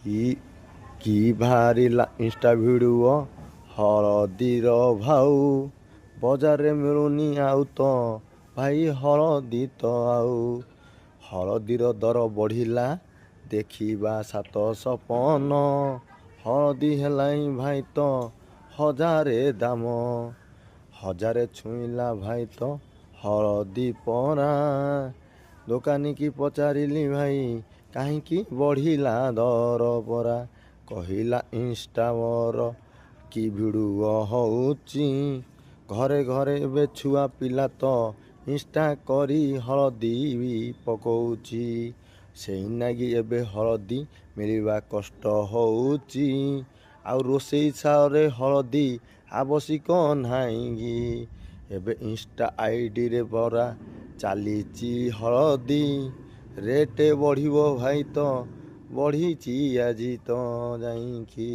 କି କି ବାହାରିଲା ଇନଷ୍ଟା ଭିଡ଼ିଓ ହଳଦୀର ଭାଉ ବଜାରରେ ମିଳୁନି ଆଉ ତ ଭାଇ ହଳଦୀ ତ ଆଉ ହଳଦୀର ଦର ବଢ଼ିଲା ଦେଖିବା 750 ହଳଦୀ ହେଲାଣି ଭାଇ ତ 1000 ଦାମ 1000 ଛୁଇଁଲା ଭାଇ ତ ହଳଦୀ ପରା ଦୋକାନୀ କି ପଚାରିଲି ଭାଇ କାହିଁକି ବଢ଼ିଲା ଦର ପରା କହିଲା ଇନଷ୍ଟା ମୋର କି ଭିଡ଼ିଓ ହଉଛି ଘରେ ଘରେ ଏବେ ଛୁଆ ପିଲା ତ ଇନଷ୍ଟା କରି ହଳଦୀ ବି ପକଉଛି ସେଇ ନାଗି ଏବେ ହଳଦୀ ମିଳିବା କଷ୍ଟ ହଉଛି ଆଉ ରୋଷେଇ ଶାଳରେ ହଳଦୀ ଆବଶ୍ୟକ ନାହିଁ କି ଏବେ ଇନଷ୍ଟା ଆଇଡ଼ିରେ ପରା ଚାଲିଛି ହଳଦୀ ରେଟ୍ ବଢ଼ିବ ଭାଇ ତ ବଢ଼ିଛି ଆଜି ତ ଯାଇକି।